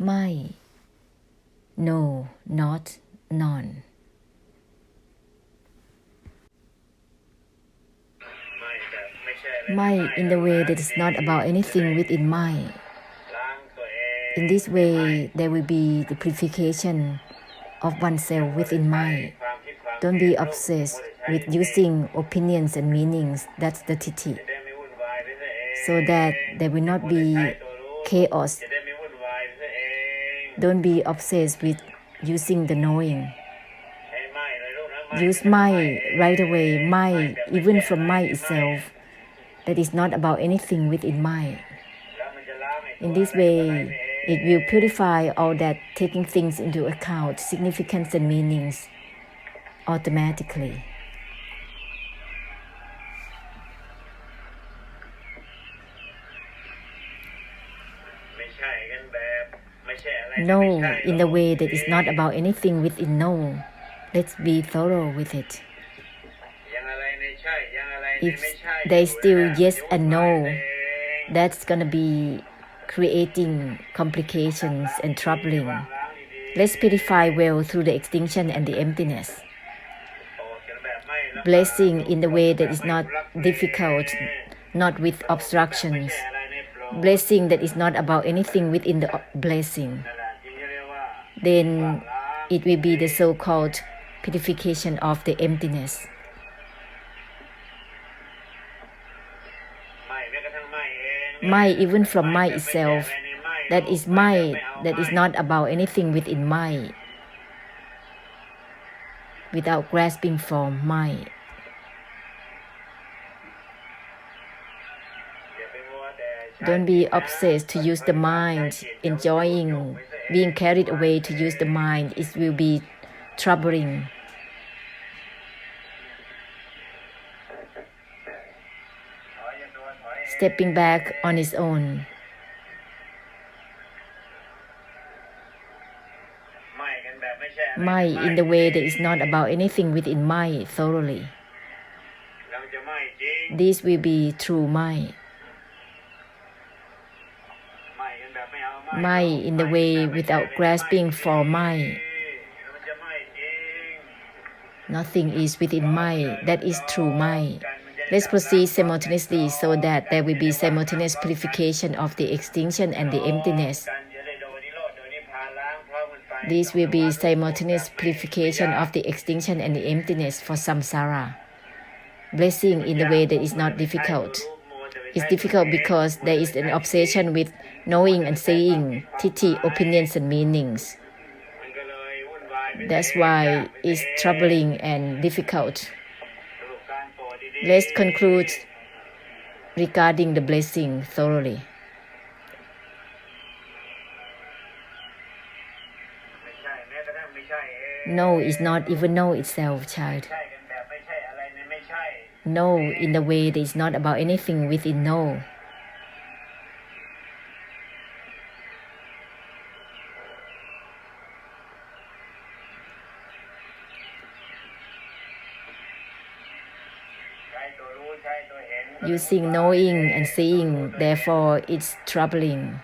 ไม่ no not noneไม่ in the way that is not about anything within mind. In this way there will be the purification of oneself within mind. Don't be obsessed with using opinions and meanings. That's the tithi. So that there will not be chaos. Don't be obsessed with using the knowing. Use mind right away, mind even from mind itself. That is not about anything within mind. In this way, it will purify all that, taking things into account, significance and meanings, automatically. No, in the way that is not about anything within no. Let's be thorough with it. If there is still yes and no, that's gonna be creating complications and troubling. Let's purify well through the extinction and the emptiness. Blessing in the way that is not difficult, not with obstructions. Blessing that is not about anything within the blessing. Then it will be the so-called purification of the emptiness. Mind even from mind itself, that is mind that is not about anything within mind, without grasping for mind. Don't be obsessed to use the mind, enjoying, being carried away to use the mind. It will be troubling. Stepping back on its own. Mind in the way that is not about anything within mind thoroughly. This will be true mind. Mind in the way without grasping for mind. Nothing is within mind. That is true mind. Let's proceed simultaneously so that there will be simultaneous purification of the extinction and the emptiness. This will be simultaneous purification of the extinction and the emptiness for samsara. Blessing in the way that is not difficult. It's difficult because there is an obsession with knowing and seeing, tithi, opinions and meanings. That's why it's troubling and difficult. Let's conclude regarding the blessing thoroughly. No is not even no itself, child. No in the way that is not about anything within no. Using knowing and seeing, therefore it's troubling,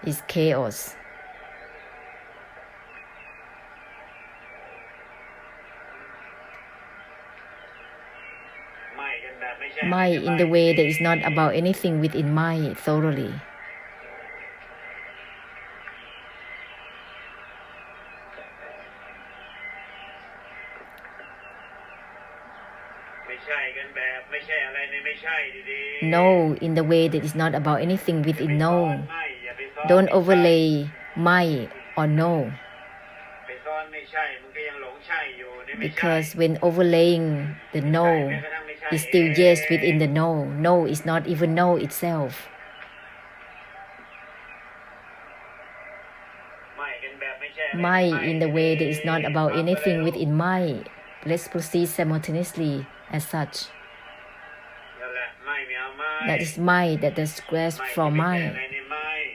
it's chaos. Mind in the way that is not about anything within mind thoroughly. No in the way that is not about anything within no. Don't overlay mind or no. Because when overlaying the no, is still yes within the no. No is not even no itself. Mind in the way that is not about anything within mind. Let's proceed simultaneously as such. That is mind that does grasp from mind.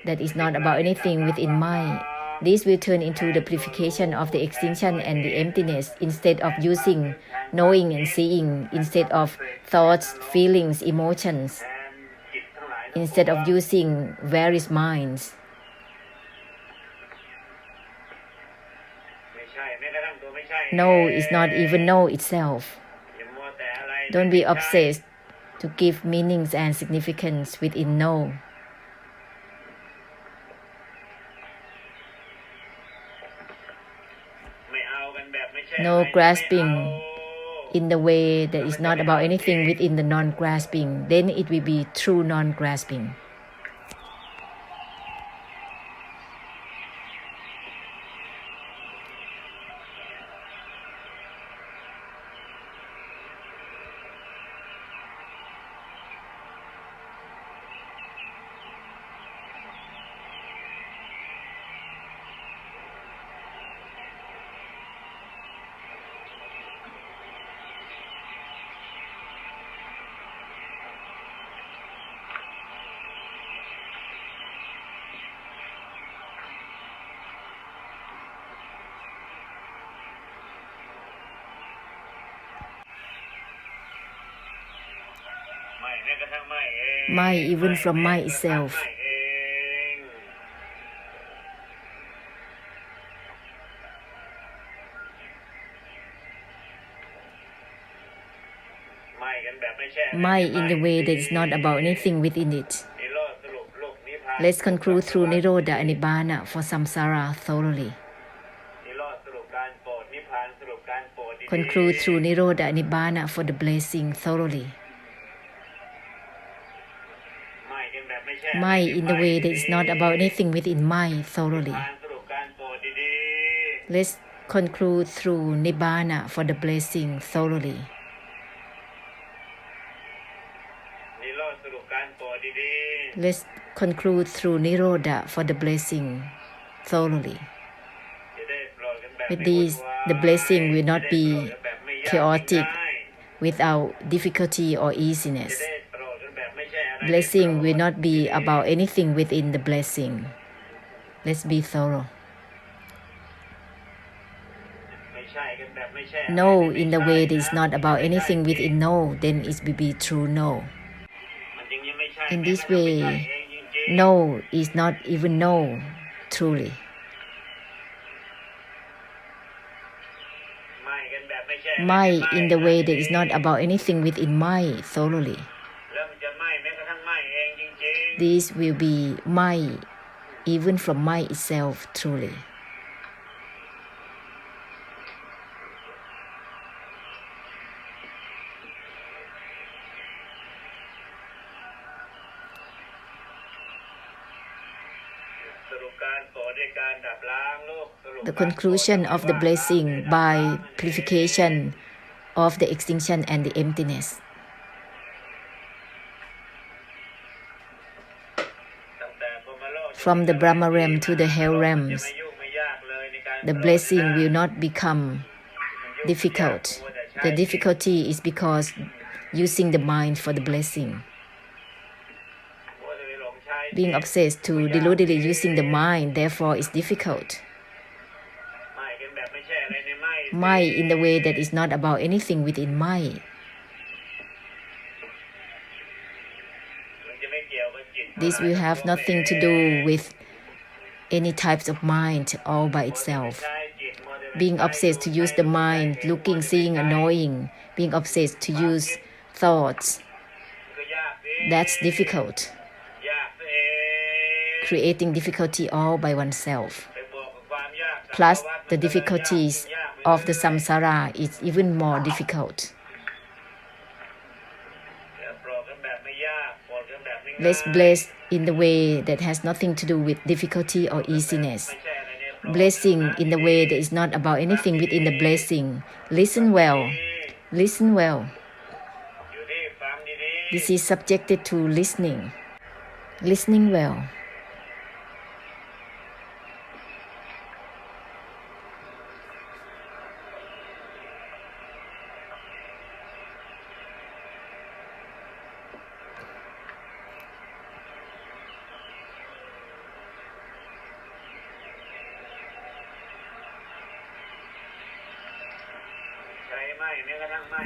That is not about anything within mind. This will turn into the purification of the extinction and the emptiness instead of using knowing and seeing, instead of thoughts, feelings, emotions, instead of using various minds. No is not even no itself. Don't be obsessed to give meanings and significance within no. No grasping in the way that is not about anything within the non-grasping, then it will be true non-grasping. My even from my itself. My in the way that is not about anything within it. Let's conclude through Nirodha and Nibbana for samsara thoroughly. Conclude through Nirodha and Nibbana for the blessing thoroughly. My in the way that is not about anything within my thoroughly. Let's conclude through Nibbana for the blessing thoroughly. Let's conclude through Nirodha for the blessing thoroughly. With this, the blessing will not be chaotic without difficulty or easiness. Blessing will not be about anything within the blessing. Let's be thorough. No in the way that is not about anything within no, then it will be true no. In this way, no is not even no, truly. My in the way that is not about anything within my thoroughly. This will be my even from my itself truly. The conclusion of the blessing by purification of the extinction and the emptiness. From the Brahma realm to the hell realms, the blessing will not become difficult. The difficulty is because using the mind for the blessing. Being obsessed to deludedly using the mind, therefore, is difficult. My in the way that is not about anything within my. This will have nothing to do with any types of mind all by itself. Being obsessed to use the mind, looking, seeing, and knowing, being obsessed to use thoughts, that's difficult. Creating difficulty all by oneself. Plus, the difficulties of the samsara is even more difficult. Let's bless in the way that has nothing to do with difficulty or easiness. Blessing in the way that is not about anything within the blessing. Listen well. Listen well. This is subjected to listening. Listening well.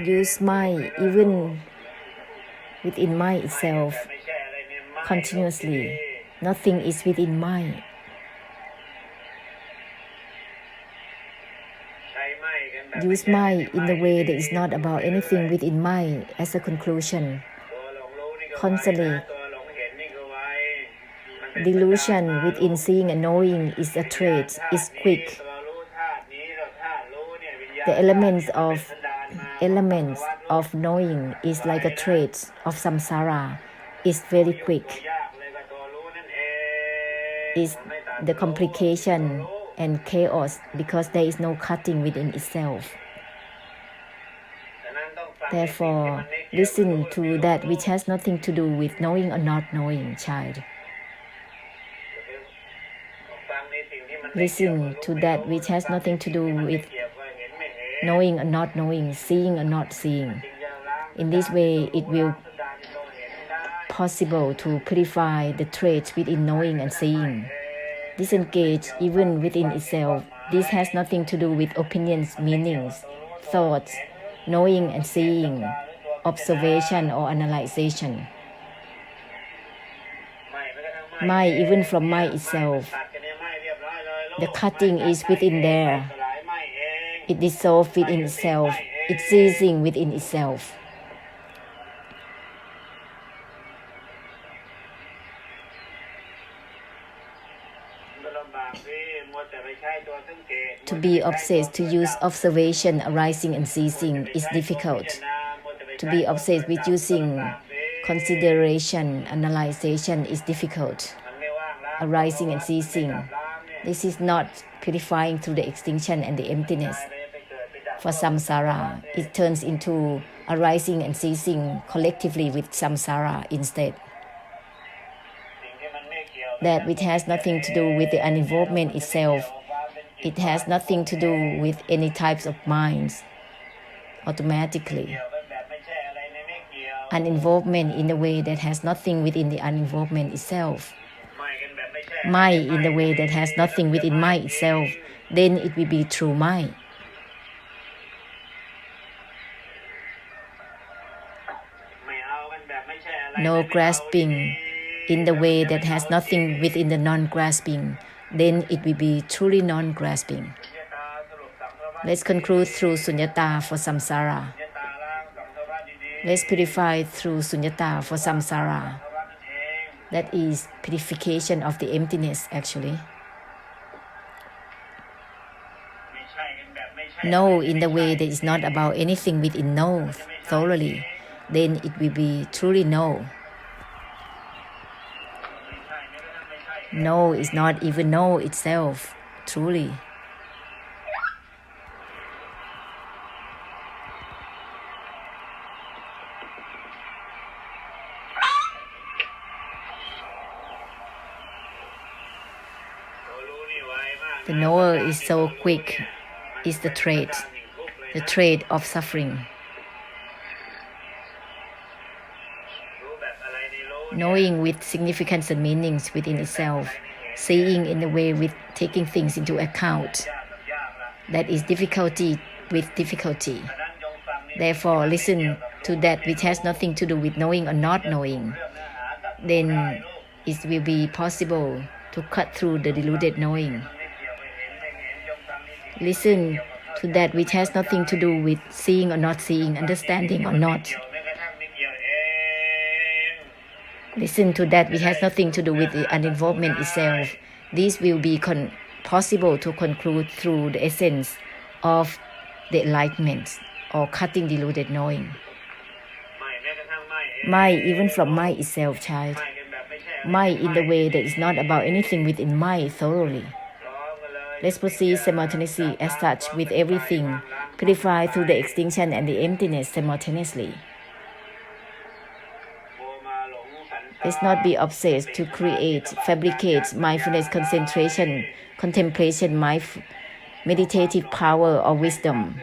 Use my even within my itself continuously. Nothing is within my. use mind in the way that is not about anything within mind as a conclusion. Constantly, delusion within seeing and knowing is a trait, is quick. The elements of knowing is like a trait of samsara, is very quick. Is the complication and chaos because there is no cutting within itself. Therefore, listen to that which has nothing to do with knowing or not knowing, child. Listen to that which has nothing to do with knowing or not knowing, seeing or not seeing. In this way, it will possible to purify the traits within knowing and seeing. Disengage even within itself. This has nothing to do with opinions, meanings, thoughts, knowing and seeing, observation or analyzation. Mind, even from mind itself, the cutting is within there. It dissolves within itself. It's ceasing within itself. To be obsessed to use observation arising and ceasing is difficult. To be obsessed with using consideration, analyzation is difficult. Arising and ceasing. This is not purifying through the extinction and the emptiness. For samsara, it turns into arising and ceasing collectively with samsara instead. That which has nothing to do with the uninvolvement itself, it has nothing to do with any types of minds. Automatically, uninvolvement in a way that has nothing within the uninvolvement itself. Mind in the way that has nothing within mind itself, then it will be true mind. No grasping in the way that has nothing within the non-grasping, then it will be truly non-grasping. Let's conclude through sunyata for samsara. Let's purify through sunyata for samsara. That is purification of the emptiness actually. Know in the way that is not about anything within know thoroughly, then it will be truly know. Know is not even know itself, truly. The knower is so quick, is the trait of suffering. Knowing with significance and meanings within itself, seeing in a way with taking things into account. That is difficulty with difficulty. Therefore, listen to that which has nothing to do with knowing or not knowing. Then it will be possible to cut through the deluded knowing. Listen to that which has nothing to do with seeing or not seeing, understanding or not. Listen to that which has nothing to do with the uninvolvement itself. This will be possible to conclude through the essence of the enlightenment or cutting deluded knowing. Mind, even from mind itself, child. Mind in the way that is not about anything within mind thoroughly. Let's proceed simultaneously as such with everything, purified through the extinction and the emptiness simultaneously. Let's not be obsessed to create, fabricate mindfulness, concentration, contemplation, meditative power or wisdom,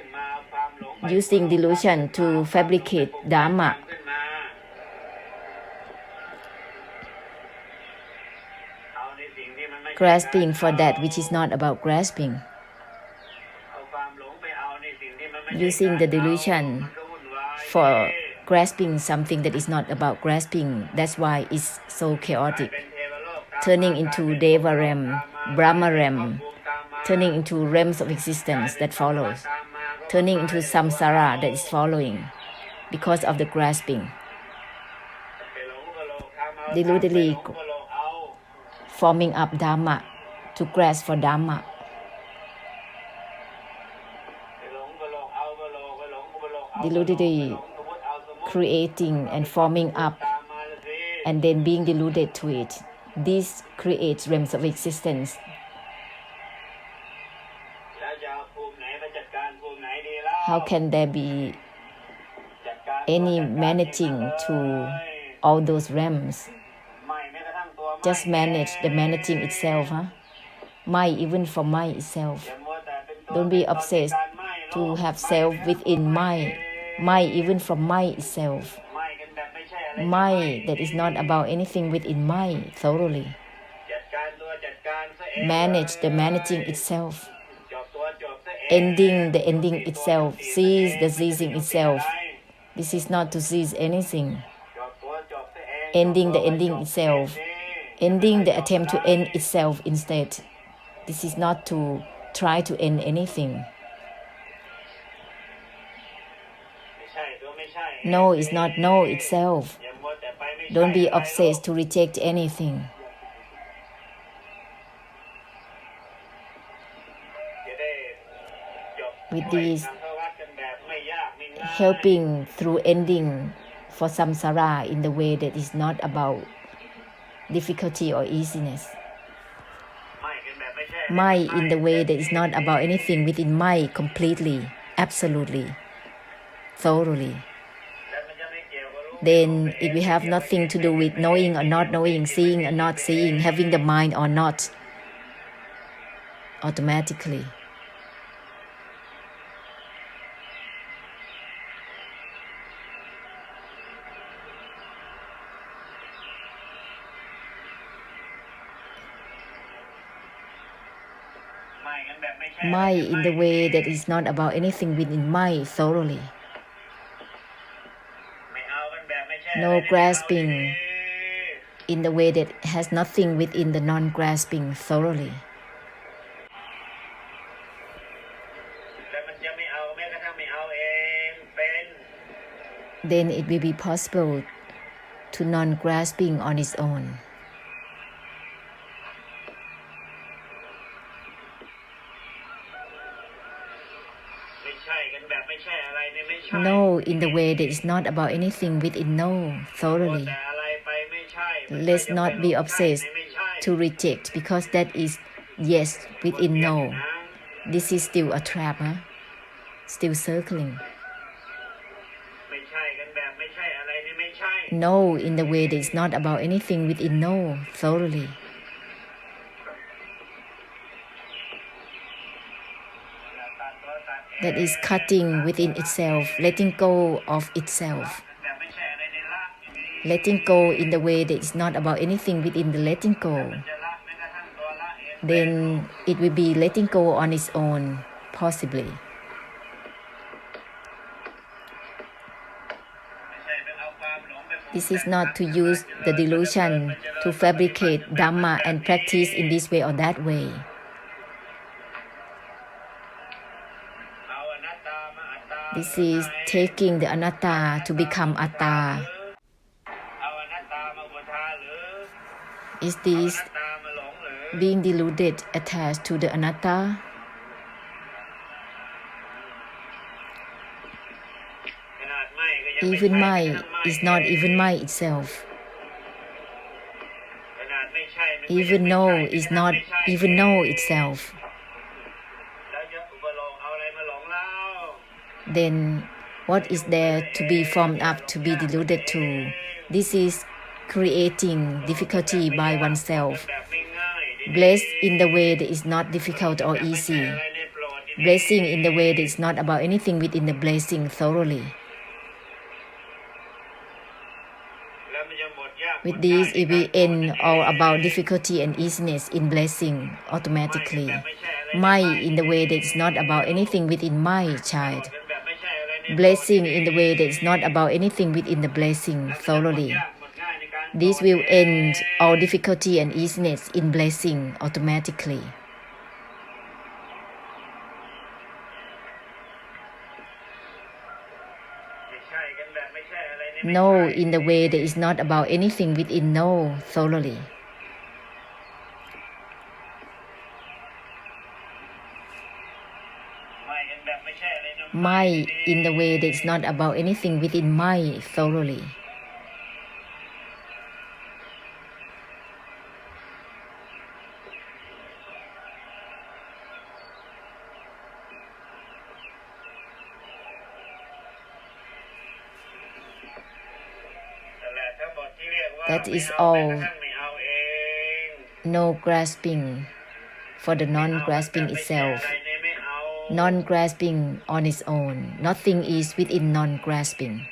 using delusion to fabricate Dharma. Grasping for that which is not about grasping. Using the delusion for grasping something that is not about grasping. That's why it's so chaotic. Turning into Deva realm, Brahma realm, turning into realms of existence that follows, turning into samsara that is following because of the grasping, deludedly forming up dharma to grasp for dharma, deludedly creating and forming up and then being deluded to it. This creates realms of existence. How can there be any managing to all those realms? Just manage the managing itself, huh? Mind, even for mind itself. Don't be obsessed to have self within mind. Mind, even from mind itself. Mind that is not about anything within mind thoroughly. Manage the managing itself. Ending the ending itself. Seize the seizing itself. This is not to seize anything. Ending the ending itself. Ending the attempt to end itself instead. This is not to try to end anything. No is not no itself. Don't be obsessed to reject anything. With this, helping through ending for samsara in the way that is not about difficulty or easiness. Mind in the way that is not about anything within mind completely, absolutely, thoroughly. Then it will have nothing to do with knowing or not knowing, seeing or not seeing, having the mind or not, automatically. Mind in the way that is not about anything within mind thoroughly. No grasping in the way that has nothing within the non-grasping thoroughly. Then it will be possible to non-grasping on its own. No in the way that is not about anything within no thoroughly. Let's not be obsessed to reject because that is yes within no. This is still a trap, huh? Still circling. No in the way that is not about anything within no thoroughly. That is cutting within itself, letting go of itself. Letting go in the way that is not about anything within the letting go. Then it will be letting go on its own, possibly. This is not to use the delusion to fabricate Dhamma and practice in this way or that way. This is taking the anatta to become atta. Is this being deluded, attached to the anatta? Even mind is not even mind itself. Even know is not even know itself. Then what is there to be formed up, to be deluded to? This is creating difficulty by oneself. Blessed in the way that is not difficult or easy. Blessing in the way that is not about anything within the blessing thoroughly. With this, it will end all about difficulty and easiness in blessing automatically. Mind in the way that is not about anything within my child. Blessing in the way that is not about anything within the blessing thoroughly. This will end all difficulty and easiness in blessing automatically. Know in the way that is not about anything within. Know thoroughly. Might in the way that is not about anything within. Might thoroughly. That is all. No grasping for the non-grasping itself. Non-grasping on its own. Nothing is within non-grasping.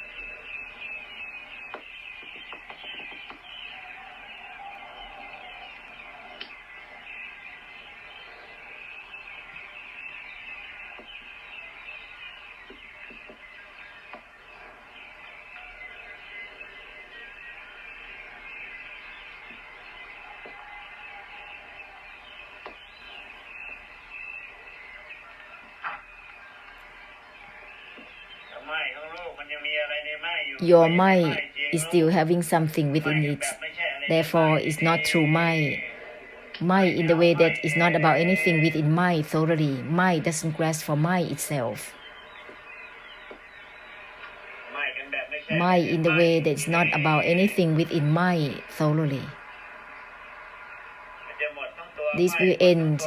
Your mind is still having something within it. Therefore, it's not true mind. Mind in the way that is not about anything within mind thoroughly. Mind doesn't grasp for mind itself. Mind in the way that is not about anything within mind thoroughly. This will end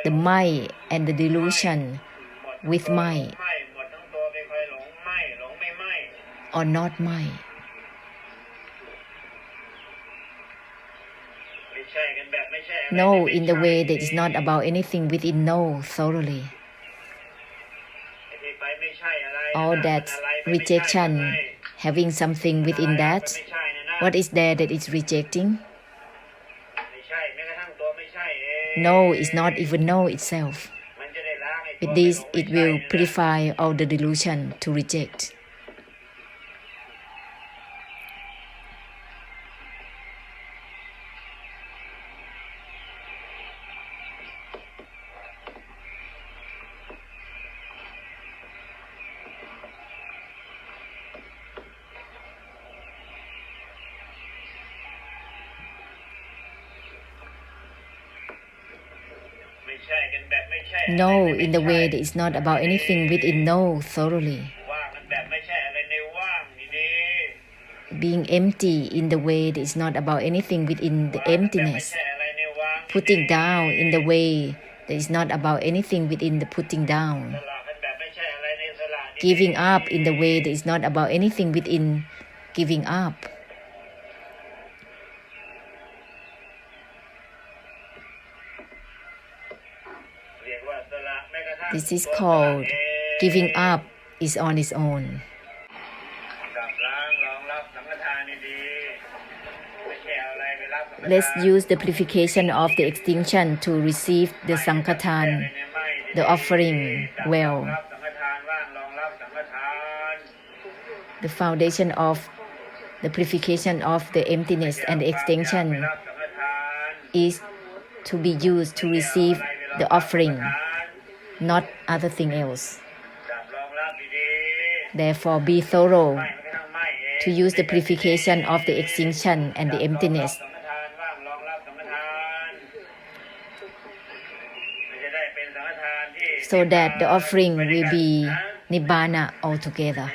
the mind and the delusion with mind or not mind. Know in the way that is not about anything within. Know thoroughly. All that rejection, having something within that, what is there that is rejecting? No is not even know itself. With this, it will purify all the delusion to reject. Know in the way that is not about anything within. Know thoroughly. Being empty in the way that is not about anything within the emptiness. Putting down in the way that is not about anything within the putting down. Giving up in the way that is not about anything within giving up. This is called giving up is on its own. Let's use the purification of the extinction to receive the Sankatan, the offering well. The foundation of the purification of the emptiness and the extinction is to be used to receive the offering, not other thing else. Therefore, be thorough to use the purification of the extinction and the emptiness, so that the offering will be Nibbana altogether,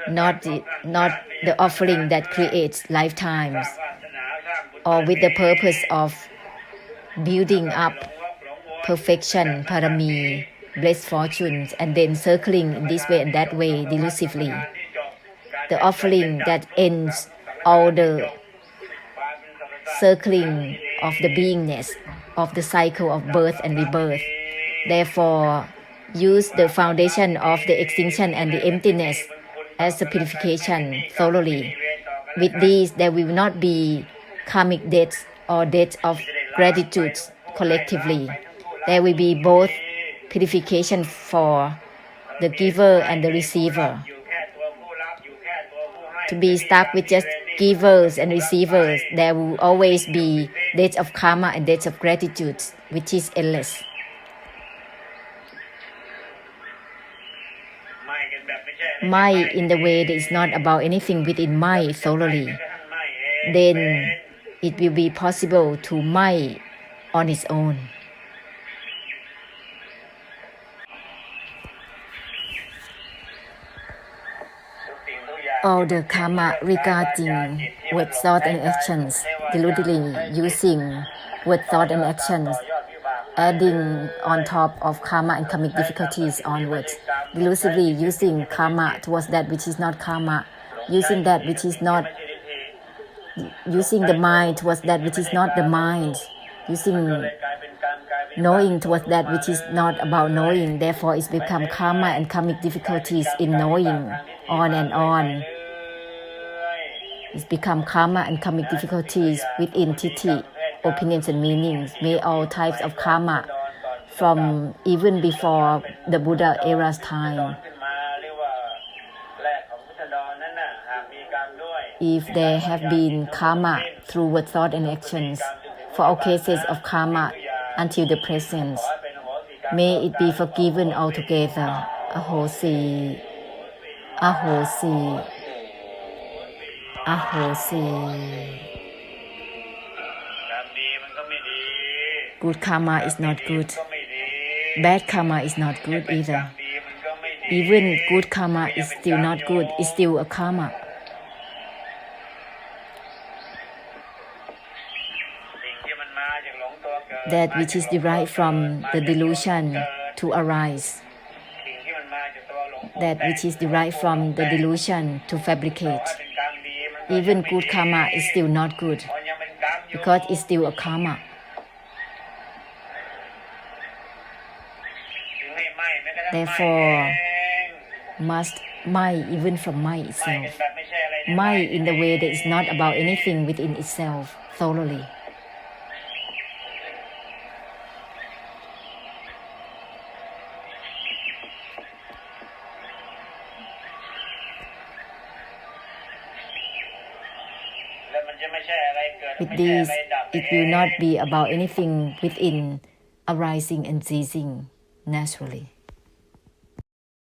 not the offering that creates lifetimes, or with the purpose of building up perfection, parami, blessed fortunes, and then circling in this way and that way delusively. The offering that ends all the circling of the beingness of the cycle of birth and rebirth. Therefore, use the foundation of the extinction and the emptiness as a purification thoroughly. With these, there will not be karmic debts or debts of gratitude collectively. There will be both purification for the giver and the receiver. To be stuck with just givers and receivers, there will always be debts of karma and debts of gratitude, which is endless. mind in the way that is not about anything within mind thoroughly, then it will be possible to mind on its own. All the karma regarding word, thought, and actions, deludedly using word, thought, and actions, adding on top of karma and karmic difficulties onwards, delusively using karma towards that which is not karma, using that which is not, using the mind towards that which is not the mind, using knowing towards that which is not about knowing. Therefore, it's become karma and karmic difficulties in knowing on and on. It's become karma and karmic difficulties within tithi, opinions and meanings, made all types of karma from even before the Buddha era's time. If there have been karma through word, thought, and actions, for all cases of karma until the present, may it be forgiven altogether. Ahosi, ahosi, ahosi. Good karma is not good. Bad karma is not good either. Even good karma is still not good. It's still a karma. That which is derived from the delusion to arise. That which is derived from the delusion to fabricate. Even good karma is still not good because it's still a karma. Therefore, must mind even from mind itself. Mind in the way that is not about anything within itself thoroughly. With this, it will not be about anything within arising and ceasing naturally.